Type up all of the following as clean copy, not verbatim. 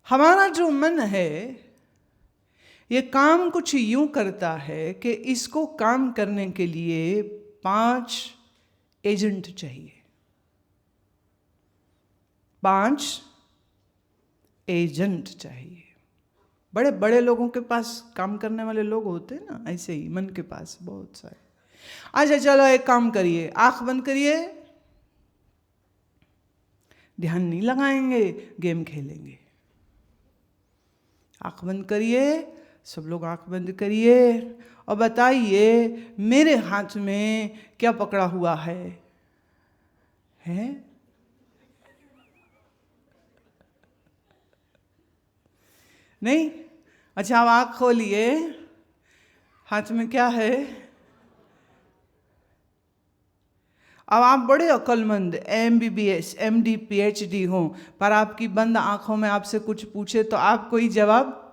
हमारा जो मन है ये काम कुछ यूं करता है कि इसको काम करने के लिए 5 एजेंट चाहिए। 5 एजेंट चाहिए। बड़े बड़े लोगों के पास काम करने वाले लोग होते हैं ना, ऐसे ही मन के पास बहुत सारे। अच्छा चलो एक काम करिए, आंख बंद करिए, ध्यान नहीं लगाएंगे, गेम खेलेंगे। आंख बंद करिए, सब लोग आंख बंद करिए और बताइए मेरे हाथ में क्या पकड़ा हुआ है? नहीं? अच्छा अब आंख खोलिए, हाथ में क्या है? अब आप बड़े अक्लमंद MBBS MD PhD हो, पर आपकी बंद आंखों में आपसे कुछ पूछे तो आप कोई जवाब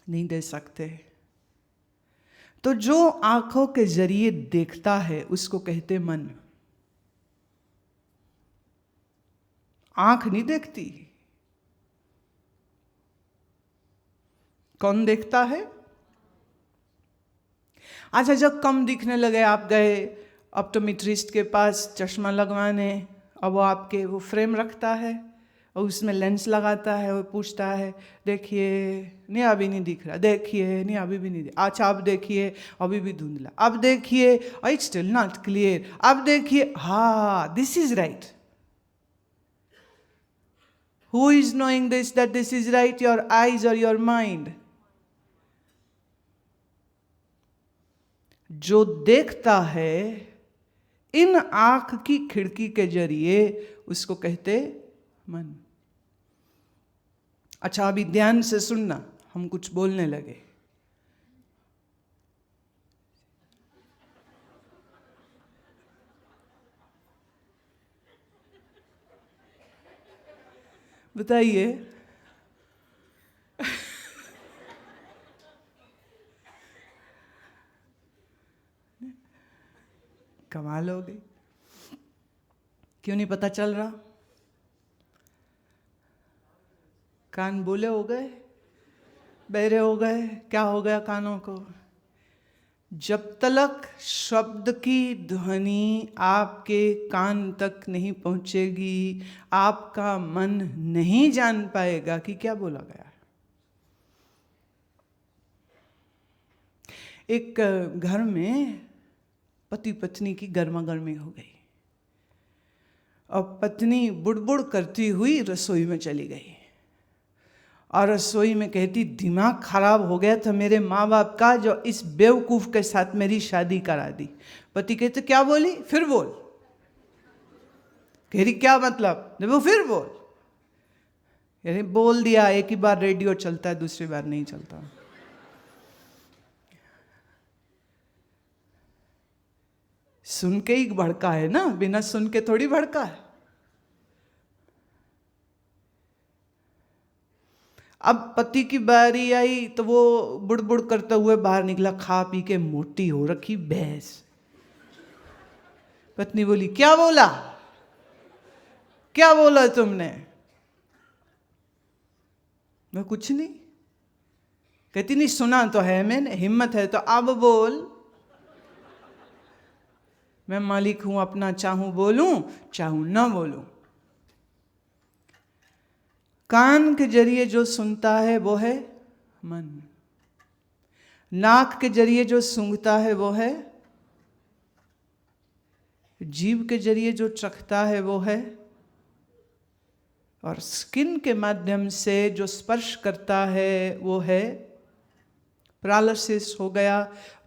नहीं दे सकते। तो जो आंखों के जरिए देखता है उसको कहते मन। आंख नहीं देखती। कौन देखता है? अच्छा जब कम दिखने लगे, आप गए ऑप्टोमेट्रिस्ट के पास चश्मा लगवाने, अब वो आपके वो फ्रेम रखता है और उसमें लेंस लगाता है और पूछता है देखिए नहीं अभी नहीं दिख रहा, देखिए नहीं अभी भी नहीं दिख, अच्छा अब देखिए अभी भी धुंधला, अब देखिए इट्स स्टिल नॉट क्लियर, अब देखिए हाँ this is right. Who is knowing this that this is right, your eyes और योर माइंड? जो देखता है इन आंख की खिड़की के जरिए उसको कहते मन। अच्छा अभी ध्यान से सुनना, हम कुछ बोलने लगे। बताइए कमाल हो गई। क्यों नहीं पता चल रहा? कान बोले हो गए, बहरे हो गए, क्या हो गया कानों को? जब तक शब्द की ध्वनि आपके कान तक नहीं पहुंचेगी, आपका मन नहीं जान पाएगा कि क्या बोला गया है। एक घर में पति पत्नी की गर्मागर्मी हो गई और पत्नी बुड़बुड़ करती हुई रसोई में चली गई और रसोई में कहती दिमाग खराब हो गया था मेरे माँ बाप का जो इस बेवकूफ के साथ मेरी शादी करा दी। पति कहते क्या बोली? फिर बोल। कह रही क्या मतलब? वो फिर बोल। यानी बोल दिया, एक ही बार रेडियो चलता है, दूसरी बार नहीं चलता। सुन के ही भड़का है ना, बिना सुन के थोड़ी भड़का है। अब पति की बारी आई तो वो बुड़बुड़ करते हुए बाहर निकला, खा पी के मोटी हो रखी भैंस। पत्नी बोली क्या बोला? क्या बोला तुमने? मैं कुछ नहीं। कहती नहीं सुना तो है मैंने, हिम्मत है तो अब बोल। मैं मालिक हूं अपना, चाहूं बोलूं चाहूं ना बोलूं। कान के जरिए जो सुनता है वो है मन। नाक के जरिए जो सूंघता है वो है, जीभ के जरिए जो चखता है वो है, और स्किन के माध्यम से जो स्पर्श करता है वो है। पैरालिसिस हो गया,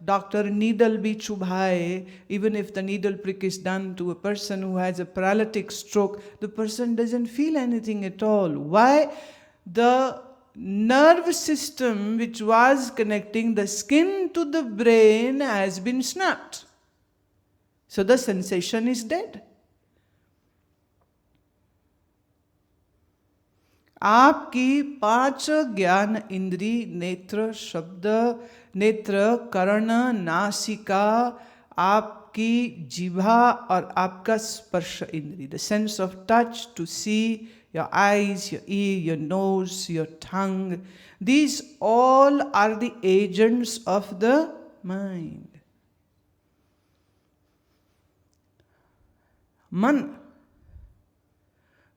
डॉक्टर नीडल भी चुभाए, even if the needle prick is done to a person who has a paralytic stroke, the person doesn't feel anything at all. Why? The nerve system which was connecting the skin to the brain has been snapped. So the sensation is dead. आपकी 5 ज्ञान इंद्री, नेत्र, शब्द, नेत्र, कर्ण, नासिका, आप आपकी जिह्वा और आपका स्पर्श इंद्री, the sense of touch, to see, your eyes, your ear, your nose, your tongue, these all are the agents of the mind. मन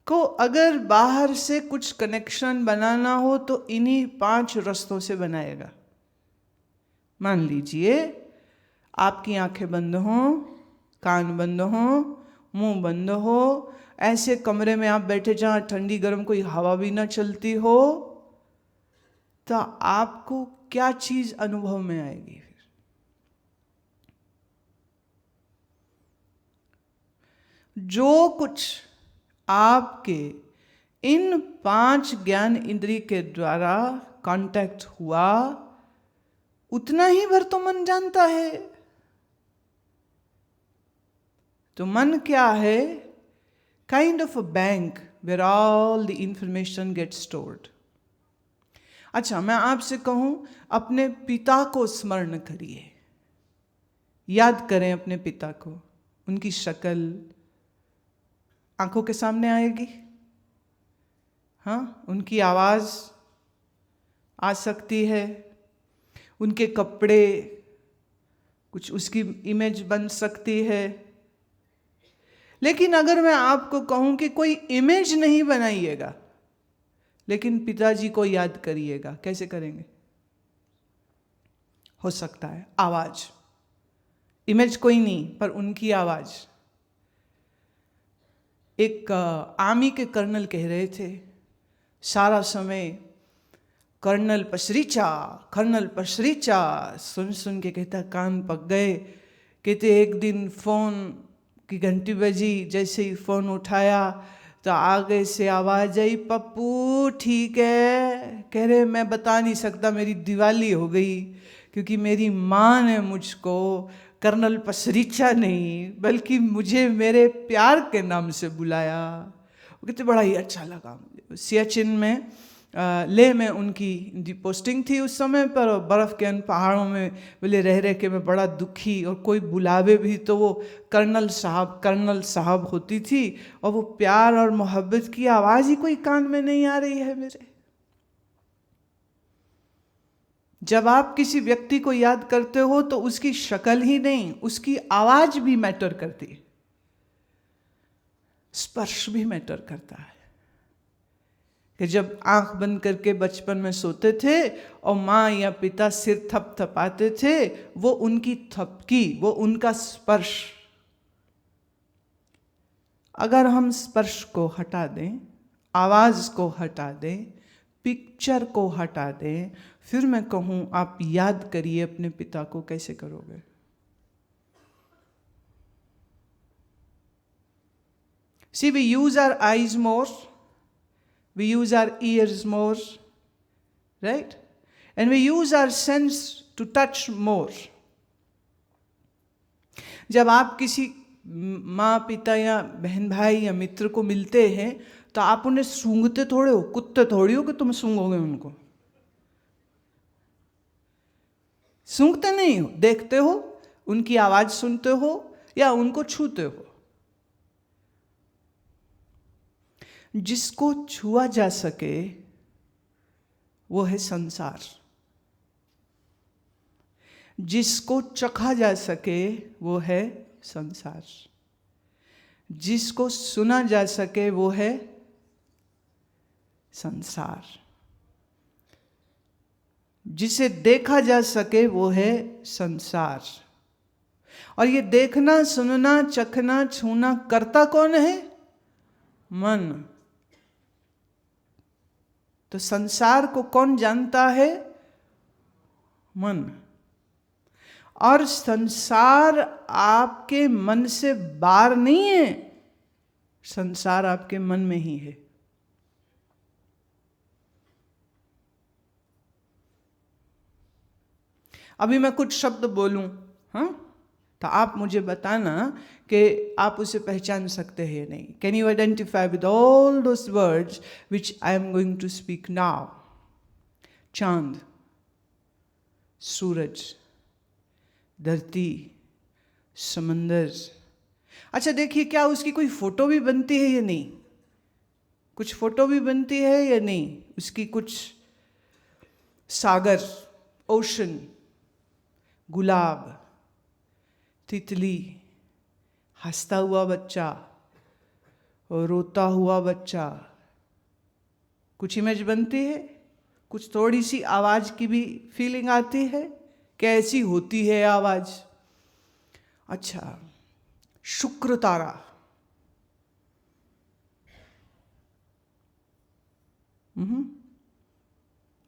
को अगर बाहर से कुछ कनेक्शन बनाना हो तो इन्हीं 5 रास्तों से बनाएगा। मान लीजिए आपकी आंखें बंद हों, कान बंद हों, मुंह बंद हो, ऐसे कमरे में आप बैठे जहां ठंडी गर्म कोई हवा भी ना चलती हो, तो आपको क्या चीज अनुभव में आएगी? फिर जो कुछ आपके इन 5 ज्ञान इंद्रिय के द्वारा कांटेक्ट हुआ, उतना ही भर तो मन जानता है। तो मन क्या है? Kind of a bank where all the information get stored. अच्छा, मैं आपसे कहूं, अपने पिता को स्मरण करिए, याद करें अपने पिता को। उनकी शक्ल आंखों के सामने आएगी, हाँ, उनकी आवाज आ सकती है, उनके कपड़े, कुछ उसकी इमेज बन सकती है। लेकिन अगर मैं आपको कहूं कि कोई इमेज नहीं बनाइएगा, लेकिन पिताजी को याद करिएगा, कैसे करेंगे? हो सकता है आवाज, इमेज कोई नहीं, पर उनकी आवाज। एक आर्मी के कर्नल कह रहे थे, सारा समय कर्नल पसरीचा सुन सुन के कहता कान पक गए। कहते एक दिन फोन की घंटी बजी, जैसे ही फोन उठाया तो आगे से आवाज आई, पप्पू ठीक है? कह रहे मैं बता नहीं सकता, मेरी दिवाली हो गई, क्योंकि मेरी माँ ने मुझको कर्नल पसरीचा नहीं बल्कि मुझे मेरे प्यार के नाम से बुलाया। वो कहते बड़ा ही अच्छा लगा मुझे। सियाचिन में लेह में उनकी पोस्टिंग थी उस समय पर, बर्फ़ के उन पहाड़ों में बोले रह रह के मैं बड़ा दुखी, और कोई बुलावे भी तो वो कर्नल साहब होती थी, और वो प्यार और मोहब्बत की आवाज़ ही कोई कान में नहीं आ रही है मेरे। जब आप किसी व्यक्ति को याद करते हो तो उसकी शक्ल ही नहीं, उसकी आवाज भी मैटर करती है, स्पर्श भी मैटर करता है। कि जब आंख बंद करके बचपन में सोते थे और माँ या पिता सिर थपथपाते थे, वो उनकी थपकी, वो उनका स्पर्श। अगर हम स्पर्श को हटा दें, आवाज को हटा दें, पिक्चर को हटा दें, फिर मैं कहूं आप याद करिए अपने पिता को, कैसे करोगे? See, we use our eyes more, we use our ears more, right? And we use our sense to touch more. जब आप किसी माँ पिता या बहन भाई या मित्र को मिलते हैं तो आप उन्हें सूंघते थोड़े हो, कुत्ते थोड़ी हो कि तुम सूंघोगे उनको। सूंघते नहीं हो, देखते हो, उनकी आवाज सुनते हो या उनको छूते हो। जिसको छुआ जा सके वो है संसार, जिसको चखा जा सके वो है संसार, जिसको सुना जा सके वो है संसार, जिसे देखा जा सके वो है संसार। और ये देखना, सुनना, चखना, छूना करता कौन है? मन। तो संसार को कौन जानता है? मन। और संसार आपके मन से बाहर नहीं है, संसार आपके मन में ही है। अभी मैं कुछ शब्द बोलूं, हाँ, तो आप मुझे बताना कि आप उसे पहचान सकते हैं या नहीं। Can you identify with all those words which I am going to speak now? चांद, सूरज, धरती, समंदर। अच्छा देखिए, क्या उसकी कोई फोटो भी बनती है या नहीं? कुछ फोटो भी बनती है या नहीं उसकी? कुछ सागर, ओशन, गुलाब, तितली, हंसता हुआ बच्चा और रोता हुआ बच्चा, कुछ इमेज बनती है? कुछ थोड़ी सी आवाज की भी फीलिंग आती है? कैसी होती है आवाज? अच्छा, शुक्र तारा,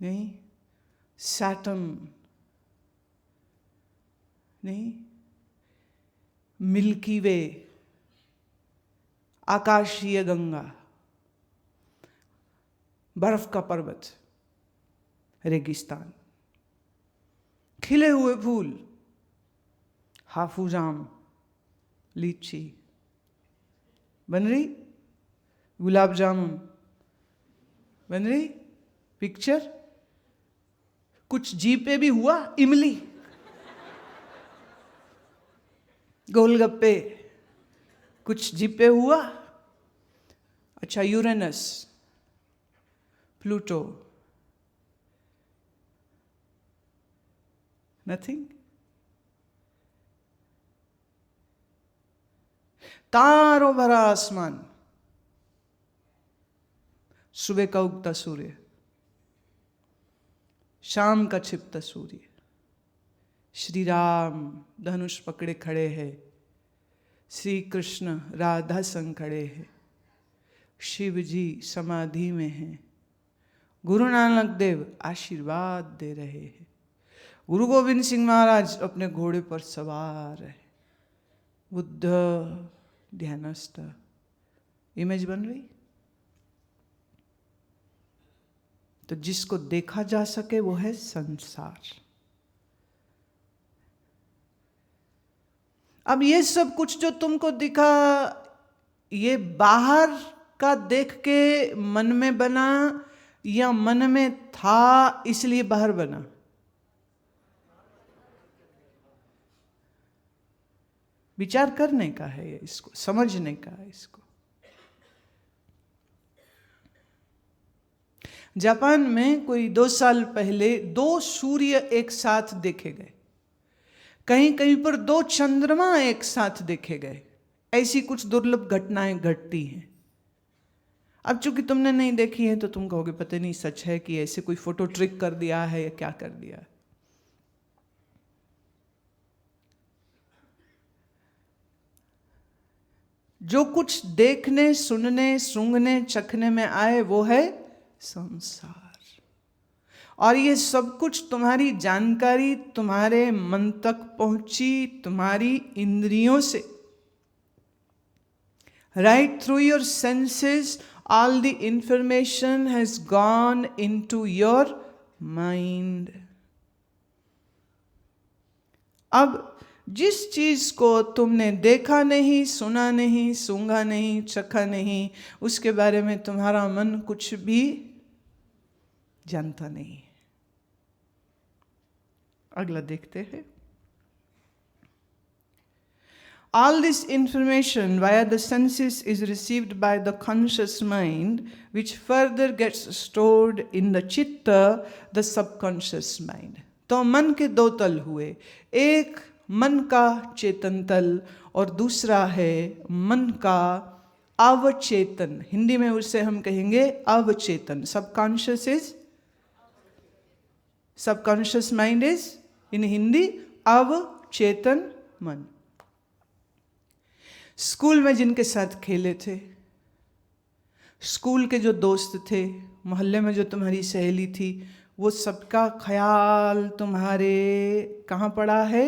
नहीं। सैटर्न, नहीं। मिल्की वे, आकाशीय गंगा, बर्फ का पर्वत, रेगिस्तान, खिले हुए फूल, हाफूज आम, लीची, बन रही? गुलाब जामुन बन रही? पिक्चर? कुछ जी पे भी हुआ? इमली, गोलगप्पे, कुछ जी पे हुआ? अच्छा, यूरेनस, प्लूटो, नथिंग। तारों भरा आसमान, सुबह का उगता सूर्य, शाम का छिपता सूर्य, श्री राम धनुष पकड़े खड़े हैं, श्री कृष्ण राधा संग खड़े हैं, शिव जी समाधि में हैं, गुरु नानक देव आशीर्वाद दे रहे हैं, गुरु गोविंद सिंह महाराज अपने घोड़े पर सवार है, बुद्ध ध्यानस्थ। इमेज बन रही? तो जिसको देखा जा सके वो है संसार। अब ये सब कुछ जो तुमको दिखा, ये बाहर का देख के मन में बना या मन में था इसलिए बाहर बना? विचार करने का है, इसको समझने का है। इसको जापान में कोई 2 साल पहले 2 सूर्य एक साथ देखे गए, कहीं कहीं पर 2 चंद्रमा एक साथ देखे गए। ऐसी कुछ दुर्लभ घटनाएं घटती हैं। अब चूंकि तुमने नहीं देखी है तो तुम कहोगे पता नहीं सच है कि ऐसे कोई फोटो ट्रिक कर दिया है या क्या कर दिया। जो कुछ देखने, सुनने, सूंघने, चखने में आए वो है संसार। और ये सब कुछ तुम्हारी जानकारी तुम्हारे मन तक पहुंची तुम्हारी इंद्रियों से। Right through your senses, all the information has gone into your mind. अब जिस चीज को तुमने देखा नहीं, सुना नहीं, सूंघा नहीं, चखा नहीं, उसके बारे में तुम्हारा मन कुछ भी जानता नहीं। अगला देखते हैं। All this information via the senses is received by the conscious mind, which further gets stored in the chitta, the subconscious mind. तो मन के 2 तल हुए, एक मन का चेतन तल और दूसरा है मन का अवचेतन। हिंदी में उसे हम कहेंगे अवचेतन। Subconscious mind is in Hindi अवचेतन मन। स्कूल में जिनके साथ खेले थे, स्कूल के जो दोस्त थे, मोहल्ले में जो तुम्हारी सहेली थी, वो सबका ख्याल तुम्हारे कहाँ पड़ा है?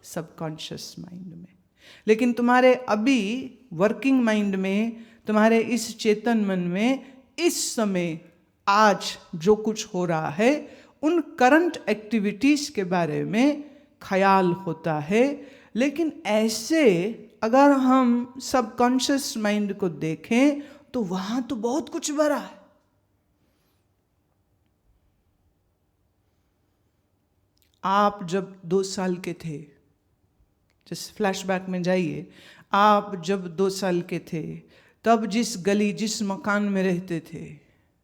सबकॉन्शियस माइंड में। लेकिन तुम्हारे अभी वर्किंग माइंड में, तुम्हारे इस चेतन मन में इस समय आज जो कुछ हो रहा है उन करंट एक्टिविटीज के बारे में ख्याल होता है। लेकिन ऐसे अगर हम सबकॉन्शियस माइंड को देखें तो वहां तो बहुत कुछ भरा है। आप जब 2 साल के थे, जिस फ्लैशबैक में जाइए, आप जब 2 साल के थे तब जिस गली जिस मकान में रहते थे,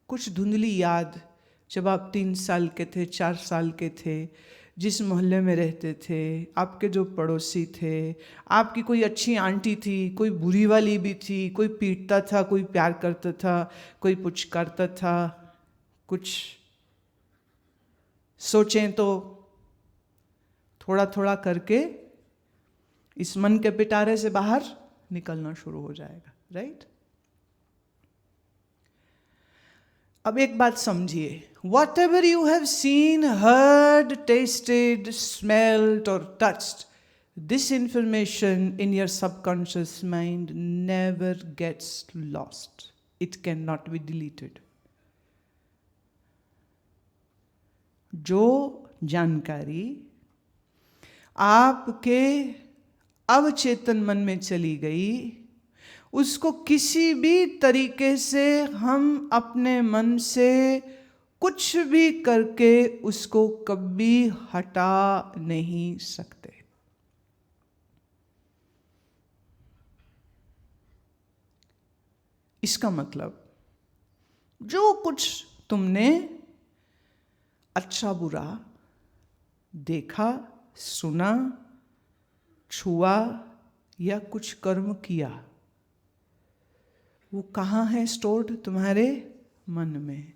कुछ धुंधली याद, जब आप 3 साल के थे 4 साल के थे, जिस मोहल्ले में रहते थे, आपके जो पड़ोसी थे, आपकी कोई अच्छी आंटी थी, कोई बुरी वाली भी थी, कोई पीटता था, कोई प्यार करता था, कोई पुचकारता था, कुछ सोचें तो थोड़ा थोड़ा करके इस मन के पिटारे से बाहर निकलना शुरू हो जाएगा, राइट? अब एक बात समझिए, whatever you have seen, heard, tasted, smelled or touched, this information in your subconscious mind never gets lost. It cannot be deleted. जो जानकारी आपके अवचेतन मन में चली गई, उसको किसी भी तरीके से हम अपने मन से कुछ भी करके उसको कभी हटा नहीं सकते। इसका मतलब जो कुछ तुमने अच्छा बुरा देखा, सुना, छुआ या कुछ कर्म किया, वो कहाँ है स्टोर्ड? तुम्हारे मन में।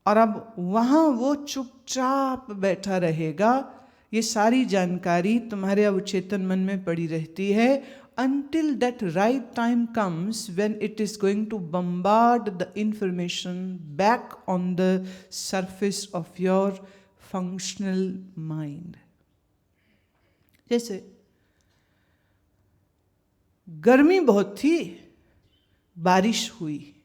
और अब वहाँ वो चुपचाप बैठा रहेगा। ये सारी जानकारी तुम्हारे अवचेतन मन में पड़ी रहती है until that right time comes when it is going to bombard the information back on the surface of your functional mind. जैसे गर्मी बहुत थी, बारिश हुई,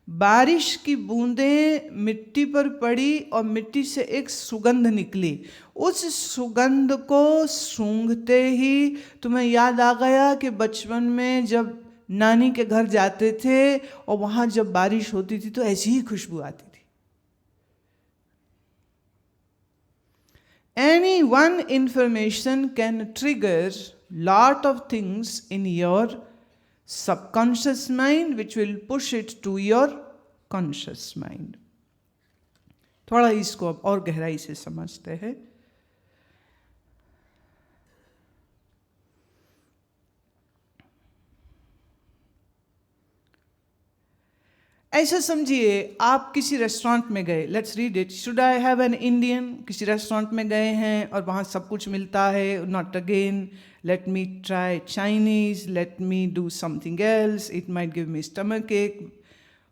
बारिश की बूंदें मिट्टी पर पड़ी और मिट्टी से एक सुगंध निकली। उस सुगंध को सूंघते ही तुम्हें याद आ गया कि बचपन में जब नानी के घर जाते थे और वहाँ जब बारिश होती थी तो ऐसी ही खुशबू आती थी। Any one information can trigger lot of things in your subconscious mind which will push it to your conscious mind. थोड़ा इसको अब और गहराई से समझते हैं। ऐसा समझिए, आप किसी रेस्टोरेंट में गए, let's read it, should I have an Indian, किसी रेस्टोरेंट में गए हैं और वहाँ सब कुछ मिलता है, not again, let me try Chinese, let me do something else, it might give me stomachache,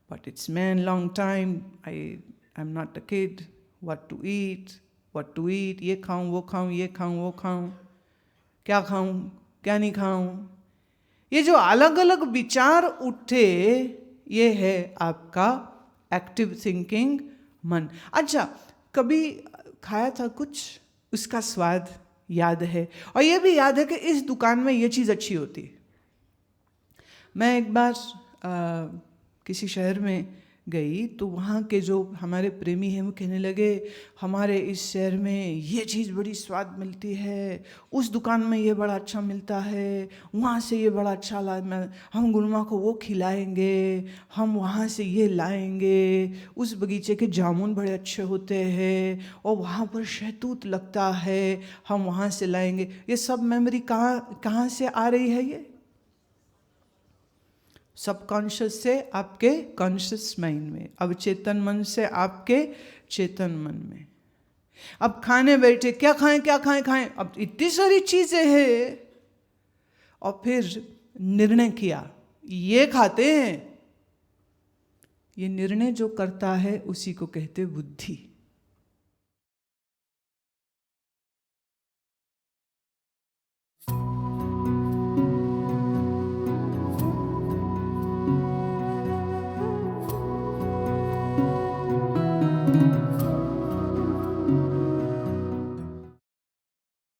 but it's been long time, I'm not a kid, what to eat, ये खाऊं वो खाऊं, ये खाऊं वो खाऊं, क्या खाऊं क्या नहीं खाऊं, ये जो अलग अलग विचार उठे, ये है आपका एक्टिव थिंकिंग मन। अच्छा, कभी खाया था कुछ, उसका स्वाद याद है और ये भी याद है कि इस दुकान में ये चीज़ अच्छी होती है। मैं एक बार किसी शहर में गई तो वहाँ के जो हमारे प्रेमी हैं वो कहने लगे हमारे इस शहर में ये चीज़ बड़ी स्वाद मिलती है, उस दुकान में ये बड़ा अच्छा मिलता है, वहाँ से ये बड़ा अच्छा हम गुरुमा को वो खिलाएंगे, हम वहाँ से ये लाएंगे, उस बगीचे के जामुन बड़े अच्छे होते हैं और वहाँ पर शहतूत लगता है, हम वहाँ से लाएंगे। ये सब मेमोरी कहाँ से आ रही है? ये सबकॉन्शियस से आपके कॉन्शियस माइंड में, अवचेतन मन से आपके चेतन मन में। अब खाने बैठे, क्या खाएं, अब इतनी सारी चीजें हैं और फिर निर्णय किया ये खाते हैं। ये निर्णय जो करता है उसी को कहते बुद्धि।